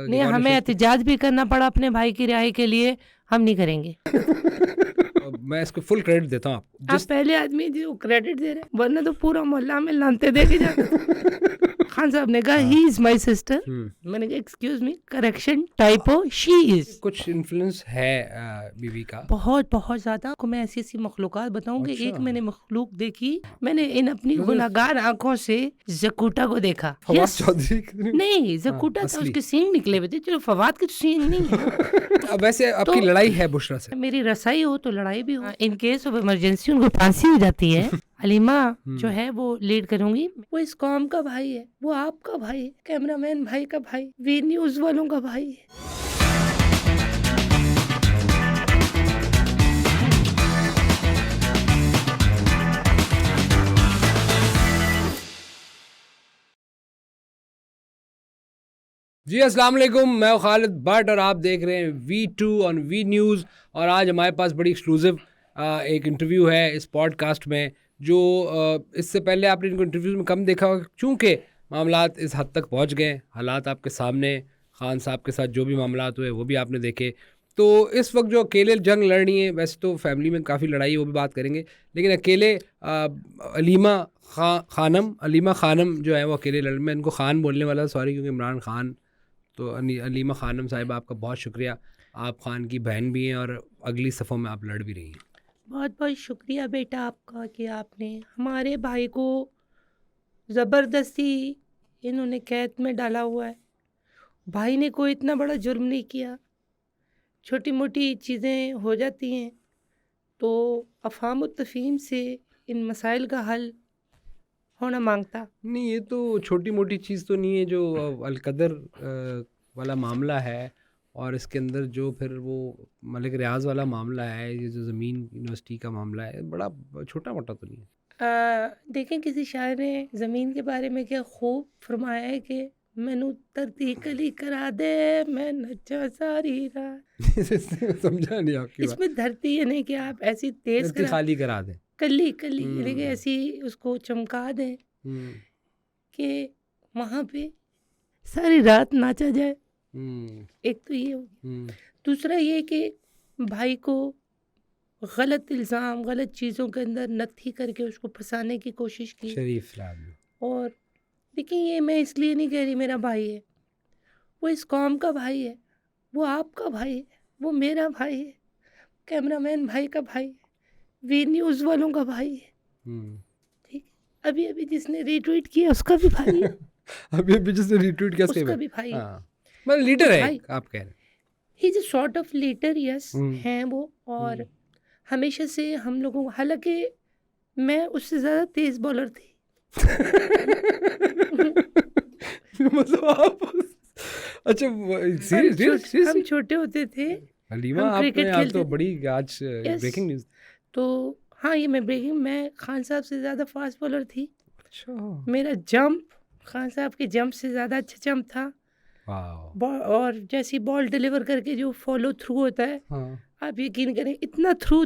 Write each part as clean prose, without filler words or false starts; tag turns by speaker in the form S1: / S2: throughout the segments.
S1: नहीं, हमें एहतजाज भी करना पड़ा अपने भाई की रिहाई के लिए, हम नहीं करेंगे।
S2: मैं इसको फुल क्रेडिट देता हूँ आपको।
S1: आप पहले आदमी जो क्रेडिट दे रहे हैं, वरना तो पूरा मोहल्ला में लानते दे के जाते। खान साहब ने कहा ही इज माय सिस्टर, मैंने कहा excuse me, correction, typo, she is.
S2: कुछ इन्फ्लुएंस है बीवी का?
S1: बहुत बहुत ज्यादा। को मैं ऐसी ऐसी मखलूकात बताऊं कि एक मैंने मखलूक देखी, मैंने इन अपनी गुनाहगार आंखों से जकूटा को देखा।
S2: फवाद चौधरी
S1: नहीं, जकूटा था, उसके सींग निकले हुए थे। चलो, फवाद के सींग नहीं है।
S2: अब वैसे आपकी लड़ाई है बुशरा से?
S1: मेरी रसाई हो तो लड़ाई भी हो। इन केस ऑफ इमरजेंसी उनको फांसी हो जाती है। अलीमा जो है वो लीड करूंगी। वो इस कौम का भाई है, वो आपका भाई है, कैमरामैन भाई का भाई, वी न्यूज वालों का भाई है।
S2: जी अस्सलाम वालेकुम, मैं खालिद भट्ट और आप देख रहे हैं V2 ऑन वी न्यूज़। और आज हमारे पास बड़ी एक्सक्लूसिव एक इंटरव्यू है इस पॉडकास्ट में, जो इससे पहले आपने इनको इंटरव्यूज़ में कम देखा होगा, चूँकि मामलात इस हद तक पहुँच गए, हालात आपके सामने, खान साहब के साथ जो भी मामलात हुए वो भी आपने देखे। तो इस वक्त जो अकेले जंग लड़नी है, वैसे तो फैमिली में काफ़ी लड़ाई है, वो भी बात करेंगे, लेकिन अकेले अलीमा खानम जो है वो अकेले लड़, मैं इनको खान बोलने वाला, सॉरी, क्योंकि इमरान खान। तो अलीमा खानम साहिबा, आपका बहुत शुक्रिया। आप खान की बहन भी हैं और अगली सफ़ों में आप लड़ भी रही हैं।
S1: बहुत बहुत शुक्रिया बेटा आपका कि आपने हमारे भाई को ज़बरदस्ती इन्होंने कैद में डाला हुआ है। भाई ने कोई इतना बड़ा जुर्म नहीं किया, छोटी मोटी चीज़ें हो जाती हैं, तो अफ़हाम व तफ़हीम से इन मसाइल का हल होना मांगता।
S2: नहीं, ये तो छोटी मोटी चीज़ तो नहीं है, जो अलकदर वाला मामला है, और इसके अंदर जो फिर वो मलिक रियाज वाला मामला है, ये जो ज़मीन यूनिवर्सिटी का मामला है, बड़ा छोटा मोटा तो नहीं है।
S1: देखें, किसी शायर ने ज़मीन के बारे में क्या खूब फरमाया है कि मैनू धरती कली करा दे, मैं नचा सारी रात।
S2: समझा नहीं आपकी बात।
S1: इसमें धरती ये नहीं कि आप ऐसी तेज
S2: धरती खाली करा दें,
S1: कली कली यानी कि ऐसी उसको चमका दें कि वहाँ पे सारी रात नाचा जाए। एक तो ये हो, दूसरा ये कि भाई को गलत इल्ज़ाम, गलत चीज़ों के अंदर नत्थी करके उसको फंसाने की कोशिश की।
S2: शरीफ आदमी।
S1: और देखिए, ये मैं इसलिए नहीं कह रही मेरा भाई है, वो इस कौम का भाई है, वो आपका भाई है, वो मेरा भाई है, कैमरामैन भाई का भाई है, वी न्यूज़ वालों का भाई है। ठीक, अभी अभी जिसने रीट्वीट किया उसका भी भाई है।
S2: अभी जिसने रीट्वीट किया
S1: उसका भी भाई है।
S2: मतलब लीडर है, आप कह रहे हैं।
S1: He is a sort of leader, yes हैं वो। और हमेशा से हम लोगों को, हालांकि मैं उससे ज़्यादा तेज़ बॉलर थी।
S2: मतलब आप अच्छा,
S1: हम छोटे होते थे,
S2: हलीमा, आपने आप तो बड़ी आज ब्रेकिंग न्यूज़।
S1: तो हाँ, ये मैं खान साहब से ज़्यादा फास्ट बॉलर थी।
S2: अच्छा।
S1: मेरा जंप खान साहब के जंप से ज़्यादा अच्छा जंप था। और जैसी बॉल डिलीवर करके जो फॉलो थ्रू होता है, आप यकीन करें, इतना थ्रू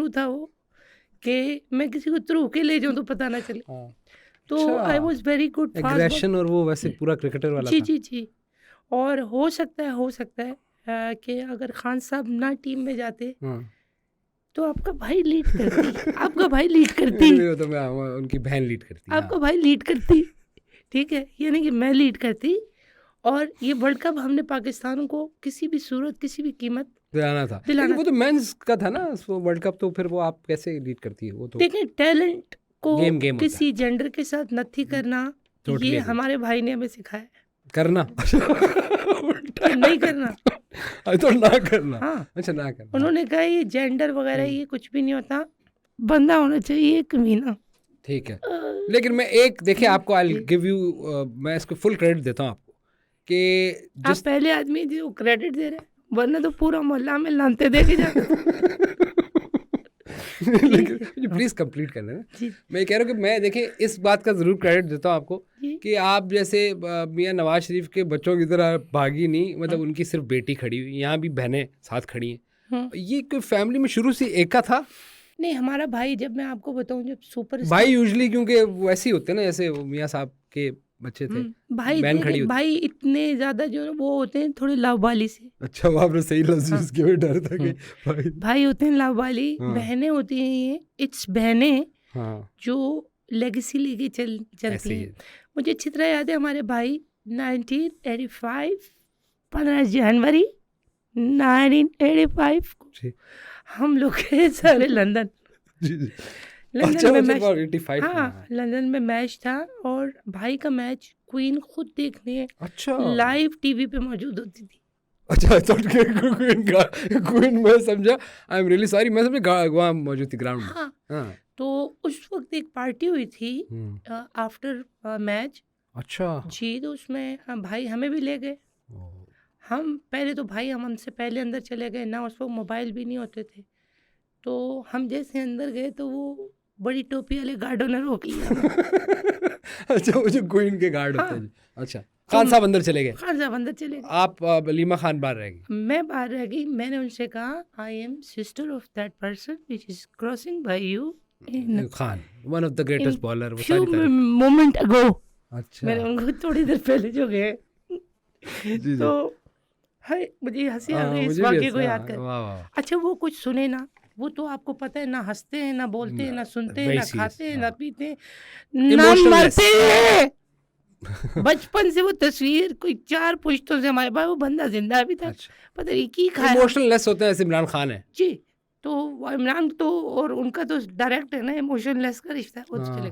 S1: था वो कि मैं किसी को थ्रू के ले जाऊं तो पता ना चले। तो I was very good
S2: aggression, और वो वैसे पूरा क्रिकेटर वाला
S1: जी
S2: था।
S1: जी जी। और हो सकता है कि अगर खान साहब ना टीम में जाते तो आपका भाई लीड करती। आपका भाई लीड करती
S2: तो मैं उनकी बहन लीड करती।
S1: आपका भाई लीड करती, ठीक है, ये नहीं कि मैं लीड करती। और ये वर्ल्ड कप हमने पाकिस्तान को किसी भी सूरत, किसी भी कीमत
S2: दिलाना था। वो तो मेंस का था ना वो वर्ल्ड कप, तो फिर वो आप कैसे लीड करती है? वो तो
S1: देखें, टैलेंट को
S2: गेम
S1: किसी जेंडर के साथ नत्थी करना, ये हमारे भाई ने हमें सिखाया
S2: करना।
S1: नहीं करना
S2: तो ना करना।
S1: हाँ,
S2: अच्छा, ना करना।
S1: उन्होंने कहा ये जेंडर वगैरह ये कुछ भी नहीं होता, बंदा होना चाहिए कमीना।
S2: ठीक है, लेकिन मैं एक देखिए आपको, आई गिव यू, मैं इसको फुल क्रेडिट देता हूँ आपको कि
S1: आप पहले आदमी जो क्रेडिट दे रहे हैं, वरना तो पूरा मोहल्ला में लानते दे के जाते।
S2: लेकिन प्लीज कंप्लीट करना ना। मैं कह रहा हूँ कि मैं देखिए इस बात का जरूर क्रेडिट देता हूँ आपको कि आप जैसे मियां नवाज शरीफ के बच्चों की तरह भागी नहीं, मतलब उनकी सिर्फ बेटी खड़ी हुई, यहाँ भी बहनें साथ खड़ी हैं। ये कोई फैमिली में शुरू से एक का था?
S1: नहीं, हमारा भाई, जब मैं आपको बताऊं, जब सुपर
S2: भाई यूजुअली क्योंकि वैसे ही होते हैं ना, जैसे मियां साहब के बच्चे थे,
S1: भाई
S2: बहन
S1: थे,
S2: खड़ी होती।
S1: भाई इतने ज्यादा जो वो होते हैं थोड़े लावाली से।
S2: अच्छा, वो आपने सही लफ्ज यूज किए, मुझे डर था कि भाई।
S1: भाई होते हैं लावाली,
S2: हाँ।
S1: बहनें होती हैं ये इट्स बहनें
S2: हाँ,
S1: जो लेगेसी लेके चलती
S2: ऐसे ही
S1: हैं। मुझे अच्छी तरह याद है हमारे भाई 1985 15 जनवरी 1985 को
S2: जी
S1: हम लोग गए सारे लंदन।
S2: जी जी।
S1: लंदन
S2: अच्छा,
S1: में
S2: मुझे
S1: मैच,
S2: 85 में,
S1: हाँ लंदन में मैच था और भाई का मैच क्वीन खुद देखने
S2: अच्छा
S1: लाइव टीवी पे मौजूद होती थी।
S2: अच्छा, क्वीन मैं समझा, आई एम रियली सॉरी, मैं समझा वहाँ मौजूद थी ग्राउंड में।
S1: हाँ
S2: हाँ,
S1: तो उस वक्त एक पार्टी हुई थी आफ्टर मैच
S2: अच्छा।
S1: जी, तो उसमें भाई हमें भी ले गए। हम पहले तो भाई हम हमसे पहले अंदर चले गए ना, उस वक्त मोबाइल भी नहीं होते थे। तो हम जैसे अंदर गए तो वो बड़ी टोपी वाले गार्डों ने रोक लिया हमें।
S2: अच्छा, वो जो क्वीन के गार्ड होते
S1: हाँ।
S2: हैं जी। अच्छा, खान साहब अंदर चले गए,
S1: खान साहब अंदर चले गए,
S2: आप लीमा खान बाहर रह गई।
S1: मैं बाहर रह गई। मैंने उनसे कहा I am sister of that person which is crossing by you in
S2: Khan, one of the greatest bowler, वो
S1: फ्यू
S2: सारी तारीफ।
S1: Moment ago.
S2: अच्छा
S1: मैंने उनको थोड़ी देर पहले जो गए
S2: जी जी।
S1: तो हाय मुझे हंसी आ
S2: हाँ,
S1: गई इस
S2: मुझे भी
S1: वाक्य को
S2: ऐसा,
S1: याद कर।
S2: वाह वाह।
S1: अच्छा वो कुछ सुने ना, वो तो आपको पता है ना, हंसते हैं ना बोलते हैं ना सुनते हैं
S2: very
S1: ना
S2: serious,
S1: खाते हैं ना
S2: हाँ।
S1: पीते हैं ना
S2: Emotionless।
S1: मरते हैं। बचपन से वो तस्वीर कोई 4 पुश्तों से हमारे पास, वो बंदा जिंदा है अभी तक,
S2: अच्छा,
S1: पता नहीं की खाया।
S2: इमोशनल लेस होते हैं, ऐसे इमरान खान है।
S1: जी, तो वो इमरान तो और उनका तो डायरेक्ट है ना, इमोशनलेस का रिश्ता है, वो तो
S2: हाँ।
S1: चले।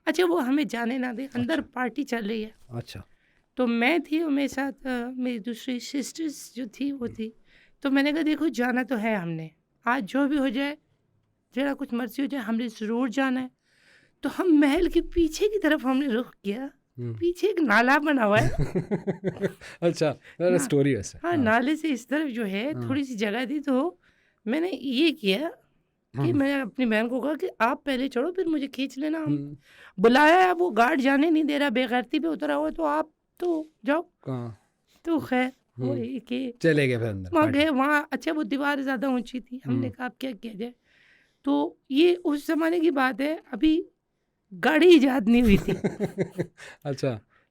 S1: अच्छा वो हमें जाने ना दे, अंदर
S2: अच्छा।
S1: पार्टी चल रही है।
S2: अच्छा,
S1: तो मैं थी और मेरे साथ मेरी दूसरी सिस्टर्स जो थी वो थी। तो मैंने कहा देखो जाना तो है हमने, आज जो भी हो जाए, जरा कुछ मर्जी हो जाए, हमने ज़रूर जाना है। तो हम महल के पीछे की तरफ हमने रुख किया, पीछे एक नाला बना हुआ है।
S2: अच्छा,
S1: ना-
S2: स्टोरी वैसे।
S1: हाँ नाले से इस तरफ जो है थोड़ी सी जगह थी, तो मैंने ये किया कि मैंने अपनी बहन को कहा कि आप पहले चढ़ो फिर मुझे खींच लेना। हम बुलाया है, वो गार्ड जाने नहीं दे रहा, बेगैरती पे उतरा हुआ, तो आप तो जाओ। तो खैर वो ये कि
S2: चले गए फिर अंदर
S1: वहाँ
S2: पार्टी।
S1: गए, वहाँ अच्छा वो दीवार ज़्यादा ऊंची थी, हमने कहा अब क्या किया जाए। तो ये उस जमाने की बात है, अभी गाड़ी ईजाद नहीं हुई थी।
S2: अच्छा,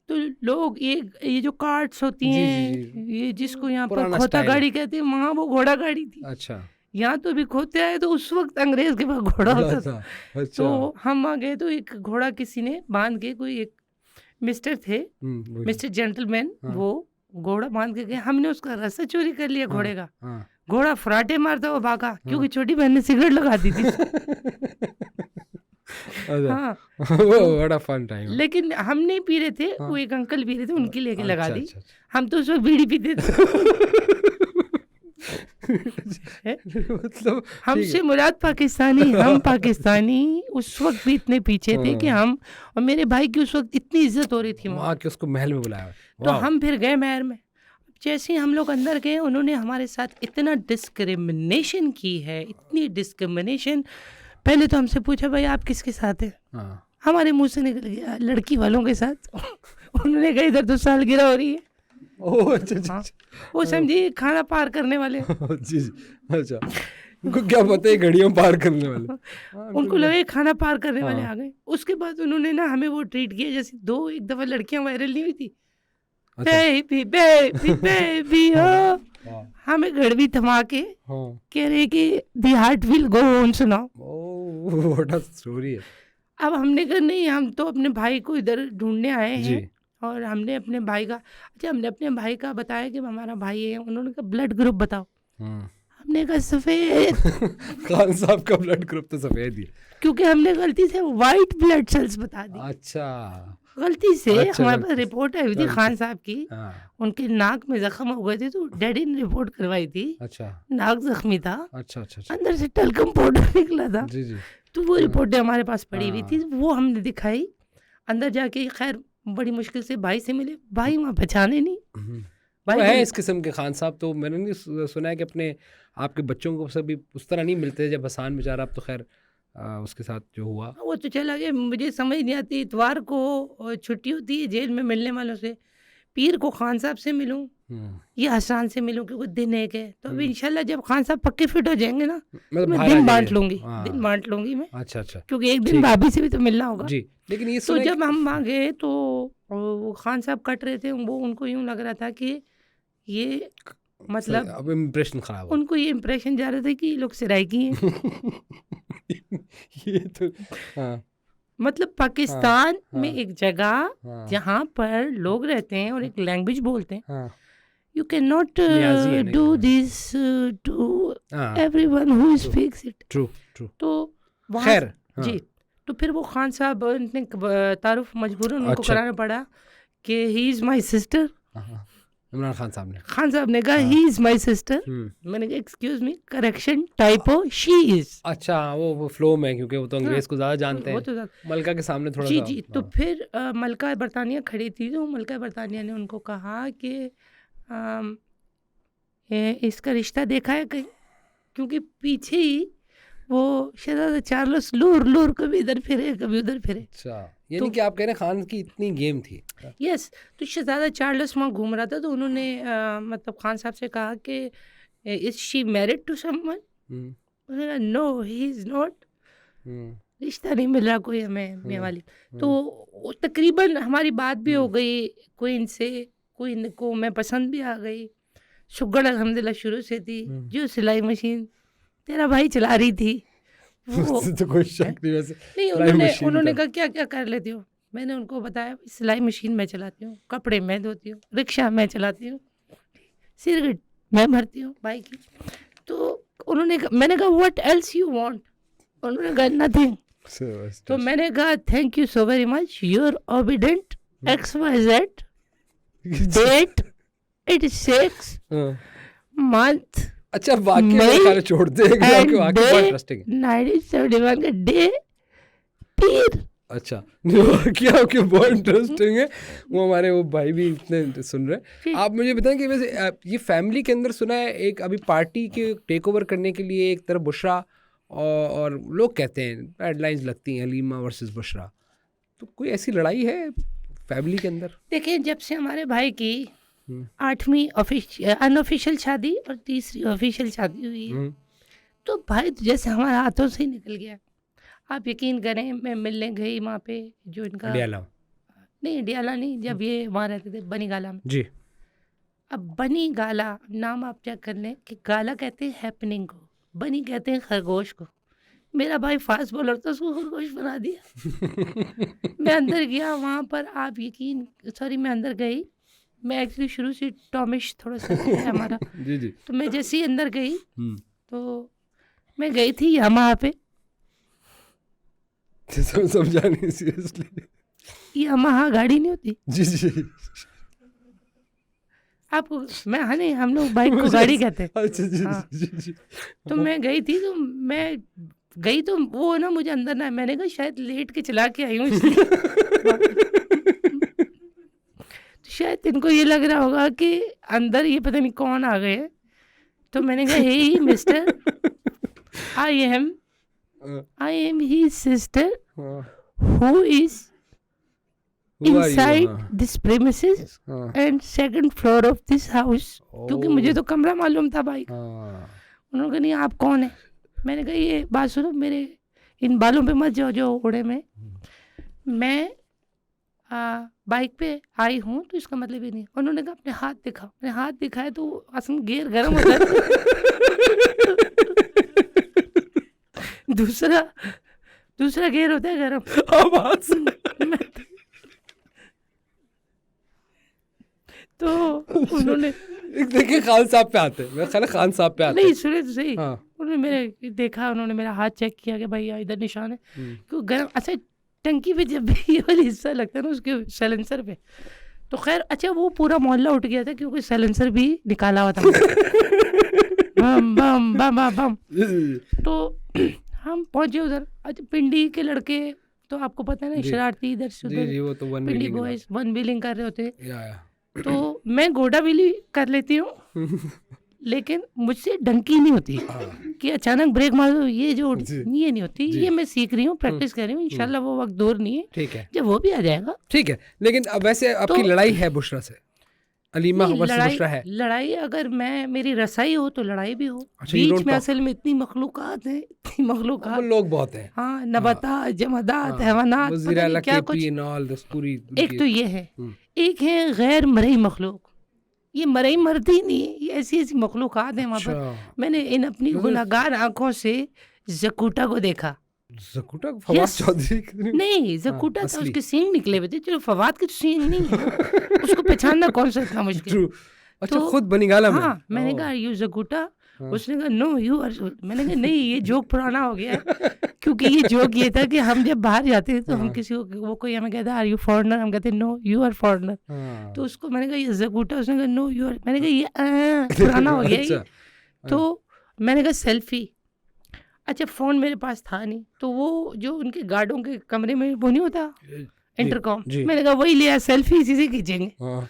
S1: तो लोग ये जो कार्ट्स होती
S2: जी,
S1: हैं,
S2: जी,
S1: ये जिसको यहाँ पर
S2: पुराना
S1: खोता
S2: स्टाइल है।
S1: गाड़ी कहते हैं, वहाँ वो घोड़ा गाड़ी थी।
S2: अच्छा,
S1: यहाँ तो भी खोते आए, तो उस वक्त अंग्रेज के पास घोड़ा होता था।
S2: अच्छा।
S1: तो हम वहाँ गए तो एक घोड़ा किसी ने बांध के, कोई एक मिस्टर थे, मिस्टर जेंटलमैन, वो घोड़ा बांध के गए। हमने उसका रस्सा चोरी कर लिया घोड़े का। घोड़ा फराटे मारता हुआ भागा, क्योंकि छोटी बहन ने सिगरेट लगा दी थी। हाँ
S2: वो बड़ा फन टाइम।
S1: लेकिन हम नहीं पी रहे थे, वो एक अंकल पी रहे थे, उनकी लेके लगा
S2: अच्छा,
S1: दी।
S2: अच्छा,
S1: हम तो उस वक्त बीड़ी पीते थे।
S2: मतलब
S1: हमसे मुराद पाकिस्तानी, हम पाकिस्तानी उस वक्त भी इतने पीछे थे कि हम और मेरे भाई की उस वक्त इतनी इज्जत हो रही थी वहाँ।
S2: वहाँ के उसको महल में बुलाया।
S1: तो हम फिर गए महल में। जैसे ही हम लोग अंदर गए, उन्होंने हमारे साथ इतना डिस्क्रिमिनेशन की है, इतनी डिस्क्रिमिनेशन। पहले तो हमसे पूछा भाई आप किसके साथ हैं। हमारे मुंह से निकल गया लड़की वालों के साथ। उन्होंने कहा इधर तो सालगिरह हो रही है।
S2: ओह अच्छा अच्छा,
S1: वो समझिए खाना पार करने वाले।
S2: जी जी, अच्छा, उनको क्या पता है घड़ियों पार करने वाले।
S1: उनको लगे खाना पार करने वाले आ गए। उसके बाद उन्होंने ना हमें वो ट्रीट किया जैसे एक दफा लड़कियां वायरल नहीं हुई थी, बेबी बेबी बेबी हो, हमें गड़बी थमा के कह रहे कि the heart will go on सुनाओ।
S2: व्हाट स्टोरी है।
S1: अब हमने कहा नहीं, हम तो अपने भाई को इधर ढूंढने आए हैं। और हमने अपने भाई का, अच्छा हमने अपने भाई का बताया कि हमारा भाई है। उन्होंने कहा ब्लड ग्रुप बताओ। हमने कहा सफेद।
S2: खान साहब का ब्लड ग्रुप तो सफेद ही है,
S1: क्योंकि हमने गलती से वाइट ब्लड सेल्स बता दी।
S2: अच्छा,
S1: गलती से
S2: अच्छा,
S1: हमारे पास रिपोर्ट आई हुई थी खान साहब की।
S2: हाँ,
S1: उनके नाक में जख्म हो गए थे, तो डैडी ने रिपोर्ट करवाई थी।
S2: अच्छा
S1: नाक जख्मी था,
S2: अच्छा अच्छा,
S1: अंदर से टल्कम पाउडर निकला था।
S2: जी जी,
S1: तो वो रिपोर्टें हमारे पास पड़ी हुई थी, वो हमने दिखाई। अंदर जाके खैर बड़ी मुश्किल से भाई से मिले, भाई वहाँ पहचाने नहीं।
S2: वो है इस किस्म के खान साहब। तो मैंने नहीं सुना है कि अपने आपके बच्चों को सभी उस तरह नहीं मिलते जब हसान बेचारा। अब तो खैर उसके साथ जो हुआ
S1: वो तो चला गया। मुझे समझ नहीं आती, इतवार को छुट्टी होती है जेल में मिलने वालों से, पीर को खान साहब से मिलूं या हसान से मिलूं, क्योंकि दिन एक है। तो अभी इंशाल्लाह जब खान साहब पक्के फिट हो जाएंगे ना,
S2: मतलब
S1: मैं दिन बांट लूंगी मैं।
S2: अच्छा अच्छा,
S1: क्योंकि एक दिन भाभी से भी तो मिलना होगा
S2: जी। लेकिन ये
S1: तो जब हम वहाँ गए तो और वो खान साहब कट रहे थे, वो उनको यूं लग रहा था कि ये मतलब
S2: अब इम्प्रेशन खराब हो
S1: उनको ये इम्प्रेशन जा रहा था कि ये लोग सराइकी हैं।
S2: ये तो हाँ
S1: मतलब पाकिस्तान में
S2: हाँ
S1: एक जगह
S2: हाँ
S1: जहाँ पर लोग रहते हैं और एक लैंग्वेज बोलते हैं,
S2: हाँ
S1: यू कैन नॉट
S2: लिहाजी है ना
S1: डू
S2: कि-
S1: दिस टू
S2: हाँ
S1: everyone who speaks it.
S2: True true
S1: तो वहाँ
S2: खैर हाँ,
S1: जी, तो फिर वो खान साहब ने तारुफ मजबूरन उनको
S2: अच्छा।
S1: कराना पड़ा कि ही इज़ माई सिस्टर।
S2: हाँ, इमरान खान साहब ने
S1: खान साहब ने कहा
S2: हाँ।
S1: He is my sister. मैंने कहा excuse me, correction, typo, she is.
S2: अच्छा वो फ्लो में, क्योंकि वो तो अंग्रेज को ज़्यादा जानते
S1: वो
S2: हैं,
S1: तो ज़्यादा-
S2: मलका के सामने थोड़ा
S1: जी
S2: सा
S1: जी। तो
S2: हाँ,
S1: फिर मलका बरतानिया खड़ी थी, तो मलका बरतानिया ने उनको कहा कि इसका रिश्ता देखा है कहीं, क्योंकि पीछे ही वो शहजादा चार्ल्स लूर लूर कभी इधर फिरे कभी उधर फिरे।
S2: अच्छा यानी कि आप कह रहे हैं खान की इतनी गेम थी।
S1: यस, तो शहजादा चार्ल्स वहाँ घूम रहा था, तो उन्होंने मतलब खान साहब से कहा कि is she married to someone. उन्होंने कहा नो ही इज़ नॉट, रिश्ता नहीं मिल रहा कोई हमें मैं वाली। तो वो तकरीबन हमारी बात भी हो गई, कोई इनसे कोई को मैं पसंद भी आ गई। शुगर अल्हम्दुलिल्लाह शुरू से थी, जो सिलाई मशीन तेरा भाई चला रही थी वो
S2: तो कोई शक नहीं वैसे
S1: नहीं,
S2: सिलाई मशीन
S1: उन्होंने
S2: का।
S1: कहा क्या क्या कर लेती हो। मैंने उनको बताया सिलाई मशीन मैं चलाती हूँ, कपड़े मैं धोती हूँ, रिक्शा मैं चलाती हूँ, सिगरेट मैं भरती हूँ भाई की। तो मैंने कहा व्हाट एल्स यू वांट, उन्होंने कहा नथिंग। तो मैंने कहा thank you so very much, your obedient XYZ, date 86 month
S2: अच्छा वाकई मेरे ख्याल छोड़ दे क्योंकि वाकई बहुत इंटरेस्टिंग है।
S1: 1971 का डे पीर।
S2: अच्छा क्या क्या बहुत इंटरेस्टिंग है, वो हमारे वो भाई भी इतने सुन रहे हैं। आप मुझे बताएं कि वैसे ये फैमिली के अंदर सुना है एक अभी पार्टी के टेक ओवर करने के लिए एक तरफ बुशरा और लोग कहते हैं हेडलाइंस लगती हैं हलीमा वर्सेस बुशरा, तो कोई ऐसी लड़ाई है फैमिली के अंदर?
S1: देखिए जब से हमारे भाई की 8वीं अनऑफिशियल शादी और 3री ऑफिशियल शादी हुई है, तो भाई तो जैसे हमारे हाथों से ही निकल गया। आप यकीन करें मैं मिलने गई वहाँ पे जो इनका
S2: डियाला
S1: नहीं, डियाला नहीं, जब ये वहाँ रहते थे बनी गाला में।
S2: जी।
S1: अब बनी गाला नाम आप चेक कर लें कि गाला कहते हैं हैपनिंग को, बनी कहते हैं खरगोश को। मेरा भाई फास्ट बॉलर था, उसको खरगोश बना दिया। मैं अंदर गया वहाँ पर, आप यकीन मैं अंदर गई, मैं एक्चुअली शुरू से टॉमिश थोड़ा सा है हमारा।
S2: जी जी।
S1: तो मैं जैसे ही अंदर गई तो मैं गई थी यामाहा पे।
S2: समझा नहीं सीरियसली।
S1: यामाहा गाड़ी नहीं होती
S2: जी जी।
S1: आपको मैं हाँ नहीं, हम लोग बाइक को गाड़ी कहते हैं।
S2: अच्छा जी
S1: हाँ।
S2: जी जी।
S1: तो मैं गई थी, तो मैं गई तो वो ना मुझे अंदर ना, मैंने कहा शायद लेट के चला के आई हूँ इसलिए। तो शायद इनको ये लग रहा होगा कि अंदर ये पता नहीं कौन आ गए। तो मैंने कहा hey mister, I am he sister who is inside this premises and second floor of this house, क्योंकि मुझे तो कमरा मालूम था भाई। उन्होंने कहा नहीं आप कौन है। मैंने कहा ये बात सुनो, मेरे इन बालों पे मत जाओ जो ओढ़े में, मैं बाइक पे आई हूँ तो इसका मतलब ये नहीं। उन्होंने कहा अपने हाथ दिखाओ। मैंने हाथ दिखाया तो असल गियर गर्म होता है। दूसरा गियर होता है गर्म। तो उन्होंने
S2: देखिए खान साहब पे आते हैं, मेरा ख्याल है खान साहब पे आते
S1: नहीं सुने तो सही।
S2: हाँ।
S1: उन्होंने मेरे देखा, उन्होंने मेरा हाथ चेक किया कि भाई इधर निशान है क्यों गर्म। अच्छा टंकी पे जब भी ये वाला हिस्सा लगता है ना उसके साइलेंसर पे, तो खैर अच्छा वो पूरा मोहल्ला उठ गया था क्योंकि साइलेंसर भी निकाला हुआ था। बम बम बम बम बम। तो हम पहुंचे उधर। अच्छा पिंडी के लड़के तो आपको पता है ना, शरारती इधर से उधर,
S2: वो तो
S1: पिंडी बॉयज वन व्हीलिंग कर रहे होते।
S2: या।
S1: तो मैं गोडा व्हीली कर लेती हूँ लेकिन मुझसे डंकी नहीं होती कि अचानक ब्रेक मार दो, ये जो ये नहीं होती। ये मैं सीख रही हूँ, प्रैक्टिस कर रही हूँ, इंशाल्लाह वो वक्त दूर नहीं है,
S2: ठीक है
S1: जब वो भी आ जाएगा।
S2: ठीक है। लेकिन अब वैसे आपकी लड़ाई है बुशरा से अलीमा
S1: नहीं,
S2: वर्सेस
S1: लड़ाई
S2: बुशरा है।
S1: लड़ाई अगर मेरी रसाई हो तो लड़ाई भी हो।
S2: अच्छा, you
S1: बीच
S2: don't
S1: में
S2: talk.
S1: असल में इतनी मखलूकात है, इतनी
S2: वो
S1: मखलूकात।
S2: लोग बहुत हैं।
S1: हाँ, नबातात, जमादात,
S2: हाँ,
S1: हैवानात,
S2: वज़ीर
S1: पता नहीं
S2: आला
S1: क्या
S2: KP
S1: कुछ।
S2: and all this पूरी
S1: एक
S2: उनकी।
S1: तो ये है,
S2: हम्म,
S1: एक है गैर मरई मखलूक। ये मरई मरती नहीं है, ये ऐसी ऐसी मखलूकात हैं वहाँ पर।
S2: अच्छा,
S1: मैंने इन अपनी
S2: मतलब
S1: गुनाहगार आंखों से जकूटा को देखा।
S2: ज़कूटा फवाद
S1: Yes.
S2: चौधरी कितनी।
S1: नहीं, जकूटा था,
S2: असली।
S1: उसके सींग निकले हुए थे। चलो फवाद के तो सींग नहीं है ना, उसको पहचानना कौन सा इतना मुश्किल।
S2: True. अच्छा,
S1: तो
S2: खुद बनीगाला में।
S1: हाँ, मैंने
S2: ओह,
S1: कहा यू जकूटा,
S2: हाँ।
S1: उसने कहा नो यू आर। मैंने कहा नहीं, ये जोक पुराना हो गया है। क्योंकि ये जोक ये था कि हम जब बाहर जाते थे तो हम
S2: हाँ।
S1: किसी को, वो कोई हमें कहता आर यू फॉरेनर, हम कहते नो यू आर फॉरेनर।
S2: हाँ।
S1: तो उसको मैंने कहा ये जकूटा, उसने कहा नो यू आर। मैंने कहा ये पुराना हो गया ये।
S2: अच्छा,
S1: तो मैंने कहा सेल्फी। अच्छा, फ़ोन मेरे पास था नहीं, तो वो जो उनके गार्डों के कमरे में वो नहीं होता इंटरकॉम,
S2: जी।
S1: मैंने कहा वही लिया, सेल्फी इसी से खींचेंगे।
S2: हाँ।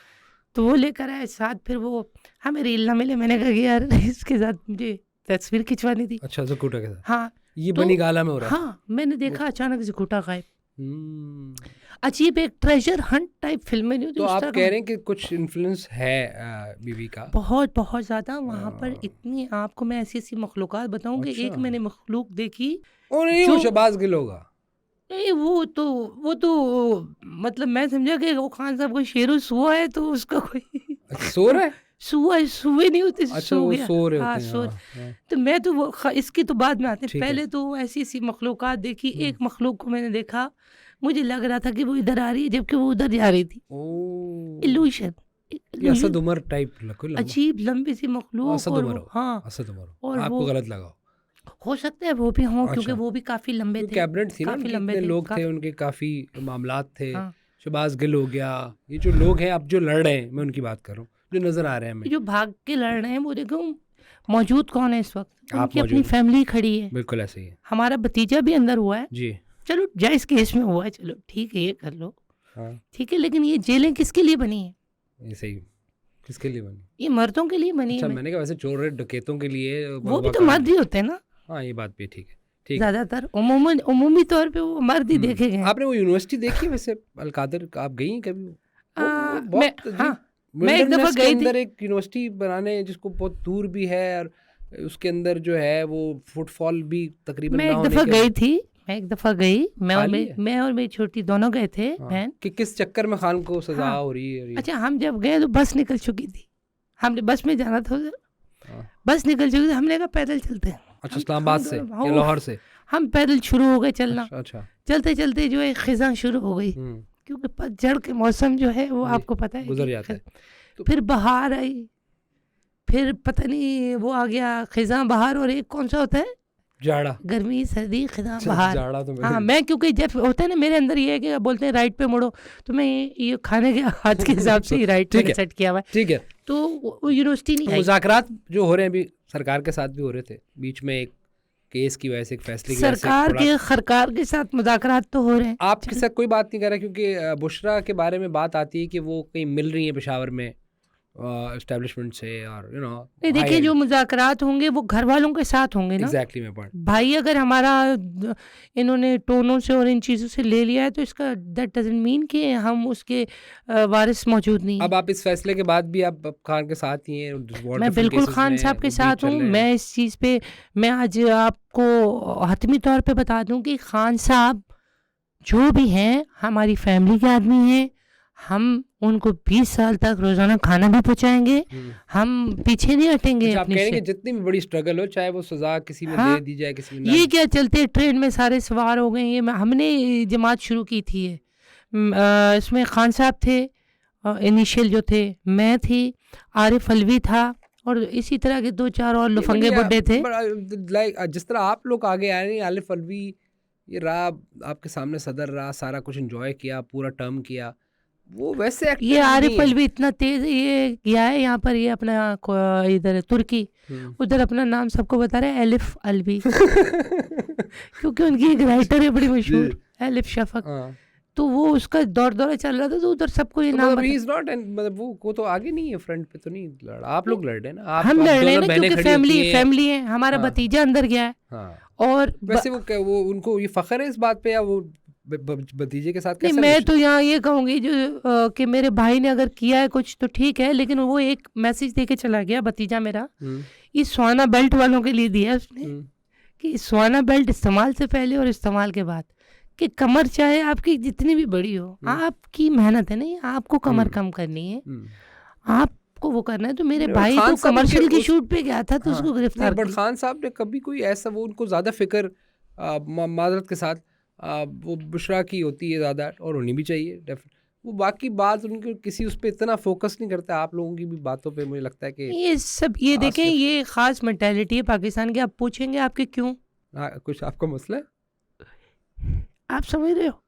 S1: तो वो लेकर आए साथ। फिर वो हमें रील ना मिले, मैंने कहा कि यार इसके साथ मुझे तस्वीर खिंचवानी थी।
S2: अच्छा, ज़कूटा के साथ
S1: हाँ,
S2: ये
S1: तो
S2: बनीगाला में हो रहा है।
S1: हाँ, मैंने देखा अचानक से घुटा गायब।
S2: हम्म,
S1: अजीब एक ट्रेजर हंट टाइप फिल्में नहीं होती
S2: तो
S1: उस
S2: आप
S1: तरह
S2: कह
S1: का।
S2: रहे हैं कि कुछ इन्फ्लुएंस है बीवी का।
S1: बहुत बहुत ज़्यादा वहाँ पर
S2: हाँ।
S1: इतनी, आपको मैं ऐसी ऐसी मखलूक़ात बताऊँ कि एक
S2: अच्छा।
S1: मैंने मखलूक देखी।
S2: ओ नहीं, वो
S1: जो
S2: शहबाज गिल होगा।
S1: नहीं, वो तो मतलब मैं समझा कि वो खान साहब कोई शेरो सुआ है तो उसका कोई
S2: अच्छा, सो रहा है।
S1: सुए नहीं होते,
S2: अच्छा,
S1: सो
S2: वो
S1: गया।
S2: सो रहे
S1: हाँ,
S2: होते हैं।
S1: सो।
S2: हाँ, हाँ।
S1: तो मैं तो वो इसकी तो बाद में आते हैं।
S2: ठीक है।
S1: पहले तो ऐसी ऐसी मखलूकात देखी।
S2: हम्म।
S1: एक मखलूक को मैंने देखा, मुझे लग रहा था कि वो इधर आ रही है जबकि वो उधर जा रही थी।
S2: ओ,
S1: इल्यूशन,
S2: ये असद उमर टाइप लगो लंबा।
S1: अजीब लंबी सी मखलूक।
S2: असद
S1: और
S2: उमर
S1: वो,
S2: हो।
S1: हाँ,
S2: असद उमर हो।
S1: और
S2: आपको
S1: वो
S2: गलत लगा
S1: हो सकता है वो भी हों, क्योंकि
S2: अच्छा।
S1: वो भी काफी लंबे थे,
S2: कैबिनेट थी ना
S1: काफी
S2: उनकी,
S1: लंबे
S2: इतने
S1: थे,
S2: लोग थे,
S1: काफी।
S2: उनके काफी मामलात थे।
S1: हाँ,
S2: शहबाज गिल हो गया, ये जो लोग हैं अब जो लड़ रहे हैं, मैं उनकी बात कर रहा हूँ, जो नजर आ रहे हैं हमें।
S1: जो भाग के लड़ रहे हैं वो देखो मौजूद कौन है इस वक्त।
S2: आप
S1: उनकी अपनी
S2: मौजूद हैं।
S1: फैमिली खड़ी है।
S2: बिल्कुल ऐसे ही है।
S1: हमारा भतीजा भी अंदर हुआ है।
S2: जी।
S1: चलो जायज केस में हुआ है, चलो ठीक है, ये कर लो,
S2: हाँ,
S1: ठीक है। लेकिन ये जेलें किसके लिए बनी है?
S2: ये सही। किसके लिए बनी?
S1: ये मर्दों के लिए बनी
S2: अच्छा,
S1: है।
S2: मैंने कहा वैसे चोर डकैतों के लिए
S1: वो भी तो मर्द ही होते हैं ना
S2: हाँ, ये बात भी ठीक है। ठीक है।
S1: ज्यादातर, उमूमी तौर पे वो मर्द ही देखे गए हैं।
S2: आपने वो यूनिवर्सिटी देखी है वैसे अलकादर, आप गई हैं कभी? वो
S1: मैं,
S2: बहुत
S1: हाँ,
S2: अजीब
S1: मैं एक दफा
S2: विल्डरनेस के
S1: गई थी।
S2: अंदर एक यूनिवर्सिटी बनाने जिसको बहुत दूर भी है, और उसके अंदर जो है वो फुटफॉल भी तकरीबन
S1: मैं
S2: ना
S1: एक
S2: होने
S1: दफा
S2: के
S1: गई थी,
S2: खाली है।
S1: मैं और मेरी छोटी दोनों गए थे
S2: हाँ,
S1: बहन।
S2: कि किस चक्कर में खान को सजा
S1: हाँ।
S2: हो रही है और ये।
S1: अच्छा, हम जब गए तो बस निकल चुकी थी, हमने बस में जाना था उधर,
S2: हाँ।
S1: बस निकल चुकी थी। हमने कहा पैदल चलते हैं।
S2: अच्छा, इस्लामाबाद से या लाहौर से?
S1: हम पैदल शुरू हो गए चलना।
S2: अच्छा।
S1: चलते चलते जो है खिज़ां शुरू हो गई, क्योंकि पतझड़ के मौसम जो है वो
S2: जी,
S1: आपको पता है
S2: गुजर
S1: कि
S2: जाता है। तो
S1: फिर बहार आई, फिर पता नहीं वो आ गया खिज़ां बहार, और एक कौन सा होता है,
S2: जाड़ा।
S1: गर्मी सर्दी खिज़ां
S2: अच्छा,
S1: बहार।
S2: जाड़ा तो
S1: हाँ, मैं क्योंकि जब होता है ना मेरे अंदर ये है कि बोलते हैं राइट पे मुड़ो, तो मैं ये खाने के हाथ के हिसाब से ही राइट
S2: ठीक
S1: पे
S2: है।
S1: सेट किया हुआ है।
S2: ठीक है।
S1: तो वो यूनिवर्सिटी नहीं आई।
S2: मुज़ाकरात जो हो रहे हैं अभी सरकार के साथ भी हो रहे थे, बीच में एक केस की वजह से, एक फैसले की वजह से
S1: सरकार के साथ मुज़ाकरात तो हो रहे हैं।
S2: आपके साथ कोई बात नहीं कर रहा, क्योंकि बुशरा के बारे में बात आती है कि वो कहीं मिल रही है पेशावर में एस्टेब्लिशमेंट से, और
S1: नहीं, देखिए जो मुज़ाकरात होंगे वो घर वालों के साथ होंगे ना।
S2: एग्जैक्टली मैं पॉइंट।
S1: भाई अगर हमारा इन्होंने टोनों से और इन चीज़ों से ले लिया है तो इसका दैट डजंट मीन कि हम उसके वारिस मौजूद नहीं
S2: अब आप इस फैसले के बाद भी आप खान के साथ ही हैं?
S1: मैं बिल्कुल खान साहब के साथ हूँ। मैं इस चीज़ पे, मैं आज आपको हतमी तौर पे बता दूँ कि खान साहब जो भी हैं हमारी फैमिली के आदमी हैं। हम उनको 20 साल तक रोजाना खाना भी पहुंचाएंगे, हम पीछे नहीं हटेंगे।
S2: आप कह रहे हैं कि जितनी भी बड़ी स्ट्रगल हो, चाहे वो सजा किसी में
S1: हाँ,
S2: दे दी जाए, किसी में
S1: ये क्या चलते ट्रेन में सारे सवार हो गए। ये हमने जमात शुरू की थी, इसमें खान साहब थे इनिशियल जो थे, मैं थी, आरिफ अलवी था, और इसी तरह के 2-4 और लफंगे बुड्ढे थे।
S2: लाइक जिस तरह आप लोग आगे आए नहीं, आरिफ अलवी ये रहा आपके सामने सदर रहा, सारा कुछ एंजॉय किया, पूरा टर्म किया, वो वैसे
S1: ये आरिफ अलवी इतना तेज है, ये गया है यहाँ पर, ये अपना इधर तुर्की, उधर अपना नाम सबको बता रहे हैं एलिफ अलवी क्योंकि उनकी एक राइटर है बड़ी मशहूर, एलिफ शफक। तो वो उसका दौरा चल रहा था, तो उधर सबको ये नाम
S2: मतलब वो तो आगे नहीं है, फ्रंट पे तो नहीं लड़ा। आप लोग लड़ रहे हैं ना,
S1: हम लड़ रहे हैं ना, क्योंकि फैमिली है। हमारा भतीजा अंदर गया है। और
S2: वैसे वो उनको ये फख्र है इस बात पे, या वो भतीजे के साथ
S1: नहीं,
S2: कैसा
S1: मैं तो यहाँ ये कहूँगी जो कि मेरे भाई ने अगर किया है कुछ तो ठीक है, लेकिन वो एक मैसेज दे के चला गया भतीजा मेरा, ये स्वाना बेल्ट वालों के लिए दिया उसने कि स्वाना बेल्ट इस्तेमाल से पहले और इस्तेमाल के बाद कि कमर चाहे आपकी जितनी भी बड़ी हो, आपकी मेहनत है नहीं, आपको कमर कम करनी है, आपको वो करना है। तो मेरे भाई तो कमर्शियल की शूट पे गया था तो उसको गिरफ्तार
S2: बट खान साहब ने कभी कोई ऐसा, वो उनको ज़्यादा फिक्र माजरत के साथ वो बुशरा की होती है ज़्यादा, और होनी भी चाहिए। वो बाकी बात उनके किसी उस पर इतना फोकस नहीं करता। आप लोगों की भी बातों पे मुझे लगता है कि
S1: ये सब, ये देखें, ये खास मेंटालिटी है पाकिस्तान की। आप पूछेंगे आपके क्यों,
S2: कुछ आपका मसला है,
S1: आप समझ रहे हो?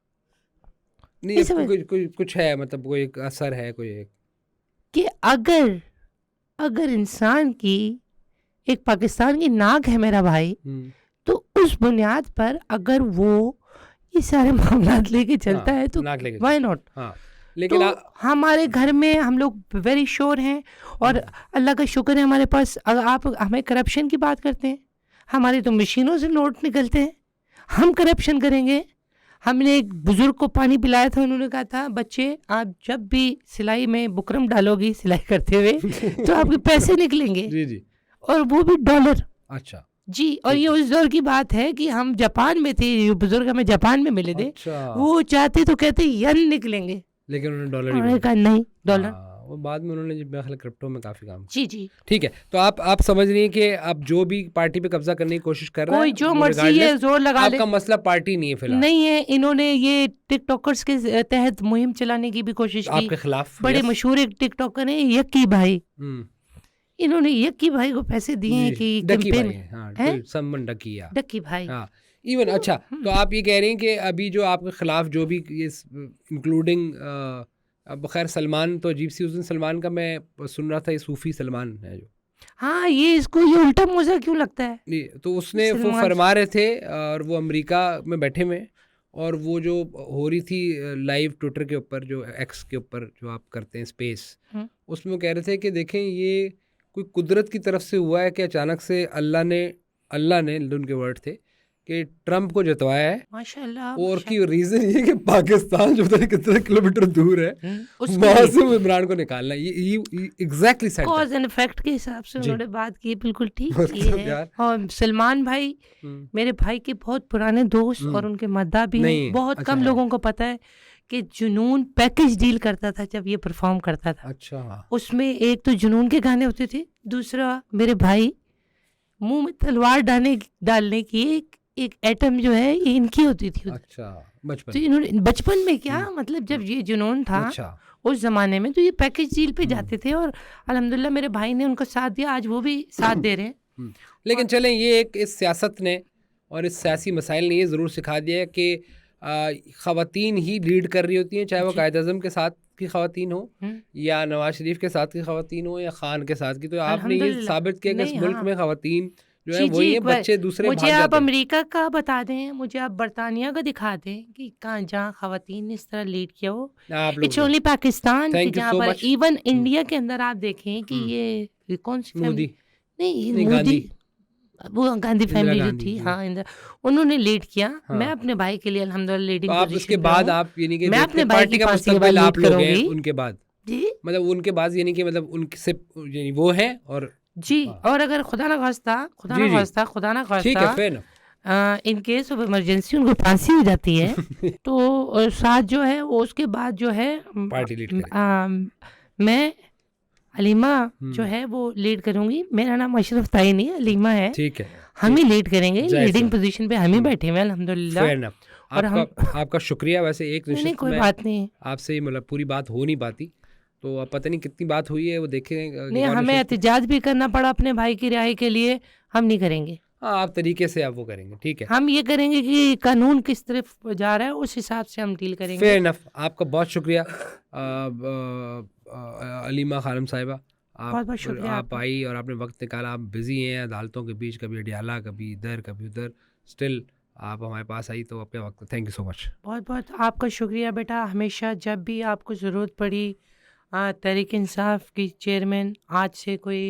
S2: नहीं कुछ है, मतलब कोई एक असर है, कोई एक
S1: कि अगर इंसान की एक पाकिस्तान की नाक है मेरा भाई, तो उस बुनियाद पर अगर वो ये सारे मामला लेके चलता है तो व्हाई नॉट।
S2: लेकिन
S1: तो हमारे घर में हम लोग वेरी श्योर हैं, और अल्लाह का शुक्र है हमारे पास। अगर आप हमें करप्शन की बात करते हैं, हमारे तो मशीनों से नोट निकलते हैं, हम करप्शन करेंगे। हमने एक बुजुर्ग को पानी पिलाया था, उन्होंने कहा था बच्चे आप जब भी सिलाई में बुकरम डालोगी सिलाई करते हुए तो आपके पैसे निकलेंगे।
S2: जी।
S1: और वो भी डॉलर।
S2: अच्छा
S1: जी, और ये उस दौर की बात है कि हम जापान में थे, बुजुर्ग हमें जापान में मिले थे।
S2: अच्छा।
S1: वो चाहते तो कहते यन निकलेंगे,
S2: लेकिन उन्होंने डॉलर
S1: उन्होंने कहा नहीं डॉलर।
S2: वो बाद में उन्होंने मेरे ख्याल क्रिप्टो में काफी काम।
S1: जी
S2: ठीक है। तो आप समझ रही हैं कि आप जो भी पार्टी पे कब्जा करने की कोशिश कर रहे हैं,
S1: कोई जो मर्जी है जोर लगा ले,
S2: आपका मसला पार्टी नहीं है फिलहाल।
S1: नहीं है। इन्होंने ये टिकटॉकर्स के तहत मुहिम चलाने की भी कोशिश की
S2: आपके खिलाफ।
S1: बड़े मशहूर एक टिकटॉकर है यक्की भाई, इन्होंने यक्की भाई को पैसे दिए हैं कि कैंपेन
S2: सम्मन डकी
S1: भाई।
S2: इवन अच्छा, तो आप ये कह रहे हैं कि अभी जो आपके खिलाफ जो भी ये इंक्लूडिंग अब खैर सलमान तो अजीब सी, उस दिन सलमान का मैं सुन रहा था, ये सूफी सलमान है जो,
S1: हाँ ये इसको ये उल्टा मोजा क्यों लगता है?
S2: नहीं तो उसने वो फरमा रहे थे, और वो अमेरिका में बैठे हुए, और वो जो हो रही थी लाइव ट्विटर के ऊपर, जो एक्स के ऊपर जो आप करते हैं स्पेस, उसमें वो कह रहे थे कि देखें ये कोई कुदरत की तरफ से हुआ है कि अचानक से अल्लाह ने उनके वर्ड थे कि ट्रंप को जितवाया है
S1: माशाल्लाह,
S2: और की रीजन ये कि पाकिस्तान जो कितना किलोमीटर दूर है वहां से इमरान को निकालना है। ये exactly set
S1: cause and effect के हिसाब से उन्होंने बात की, बिल्कुल ठीक की है। और सलमान भाई मेरे भाई के बहुत पुराने दोस्त और उनके मद्दा भी हैं। बहुत कम लोगों को पता है कि जुनून पैकेज डील करता था जब ये परफॉर्म करता था।
S2: अच्छा।
S1: उसमें एक तो जुनून के गाने होते थे, दूसरा मेरे भाई मुंह में तलवार डालने की एक एटम जो है ये इनकी होती थी।
S2: अच्छा, बचपन
S1: तो इन्होंने बचपन में क्या मतलब जब ये जुनून था उस जमाने में, तो ये पैकेज डील पे जाते थे, और अल्हम्दुलिल्लाह मेरे भाई ने उनका साथ दिया, आज वो भी साथ दे रहे हैं।
S2: लेकिन चलें, ये एक इस सियासत ने और इस सियासी मसाइल ने ये ज़रूर सिखा दिया कि ख़वातीन ही लीड कर रही होती हैं, चाहे वो कायद अज़म के साथ की ख़वातीन हो या नवाज शरीफ के साथ की ख़वातीन हो या खान के साथ की। तो आपने ये साबित किया कि इस मुल्क में ख़वातीन जो है वही है, बच्चे दूसरे भाग
S1: मुझे आप अमेरिका का बता दें, मुझे आप बरतानिया का दिखा दें कि कहाँ जहाँ ख़वातीन ने इस तरह लीड किया हो। इट्स ओनली पाकिस्तान कि जहाँ पर इवन इंडिया के अंदर आप देखें कि ये कौन सी फैमिली, नहीं मोदी, वो गांधी फैमिली जो थी, हाँ उन्होंने लीड किया। मैं अपने भाई के लिए अल्हम्दुलिल्लाह लीडिंग पोजीशन पे हूं।
S2: उसके बाद आप यानी कि
S1: मैं अपने भाई की फांसी के बाद
S2: आप
S1: लीड
S2: लोग
S1: करूंगी
S2: उनके बाद
S1: जी,
S2: मतलब उनके बाद यानी कि मतलब उनसे यानी वो है और
S1: जी। और अगर खुदा ना खास्ता इन केस ऑफ इमरजेंसी उनको फांसी हो जाती है तो साथ जो है वो उसके बाद जो है
S2: पार्टी लीड करेगी।
S1: मैं अलीमा जो है वो लीड करूंगी। मेरा नाम अशरफ ताई नहीं है, अलीमा है।
S2: ठीक है,
S1: हम ही लीड करेंगे, लीडिंग पोजीशन पे हम ही बैठे हुए अल्हम्दुलिल्लाह।
S2: और आपका शुक्रिया। वैसे एक
S1: नहीं कोई बात नहीं,
S2: आपसे मतलब पूरी बात हो नहीं पाती, तो अब पता नहीं कितनी बात हुई है वो देखें।
S1: नहीं हमें एहतिजाज भी करना पड़ा अपने भाई की रिहाई के लिए, हम नहीं करेंगे।
S2: हाँ, आप तरीके से आप वो करेंगे, ठीक है।
S1: हम ये करेंगे कि कानून किस तरफ जा रहा है उस हिसाब से हम डील करेंगे।
S2: Fair enough. आपका बहुत शुक्रिया अलीमा खानम साहिबा, आप आई और आपने वक्त निकाला। आप बिजी हैं अदालतों के बीच, कभी अडियाला, कभी इधर कभी उधर, स्टिल आप हमारे पास आई तो अपने वक्त। Thank you so much.
S1: बहुत बहुत आपका शुक्रिया बेटा। हमेशा जब भी आपको ज़रूरत पड़ी तहरीक इंसाफ की चेयरमैन आज से कोई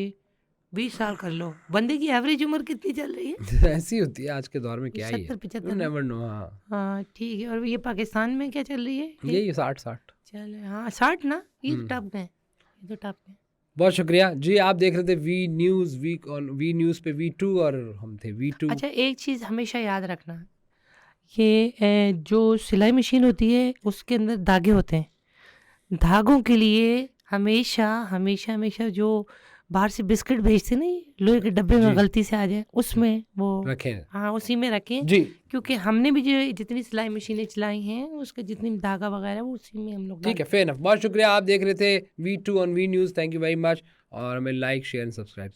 S1: 20 साल कर लो। बंदे की एवरेज उम्र कितनी चल रही है?
S2: ऐसी होती है आज के दौर में, क्या ही है,
S1: 70-75
S2: नेवर नो। हाँ,
S1: हाँ ठीक है। और ये पाकिस्तान में क्या चल रही है?
S2: यही 60-60।
S1: चल हाँ 60 ना, ये तो टप गए, ये तो टप गए।
S2: बहुत शुक्रिया जी। आप देख रहे थे V news week on V news पे V2 और हम थे V2।
S1: अच्छा एक चीज़ हमेशा याद रखना, ये जो सिलाई मशीन होती है उसके अंदर धागे होते हैं। धागों के लिए हमेशा हमेशा हमेशा जो बाहर से बिस्किट भेजते नहीं लोहे के डब्बे में
S2: जी।
S1: गलती से आ जाए, उसमें वो
S2: रखें
S1: हाँ उसी में रखें,
S2: जी।
S1: क्योंकि हमने भी जो जितनी सिलाई मशीनें चलाई हैं उसके जितनी धागा वगैरह वो उसी में हम लोग
S2: ठीक है, फेयर इनफ। बहुत शुक्रिया। आप देख रहे थे V2 on V news. Thank you very much. और हमें लाइक शेयर एंड सब्सक्राइब।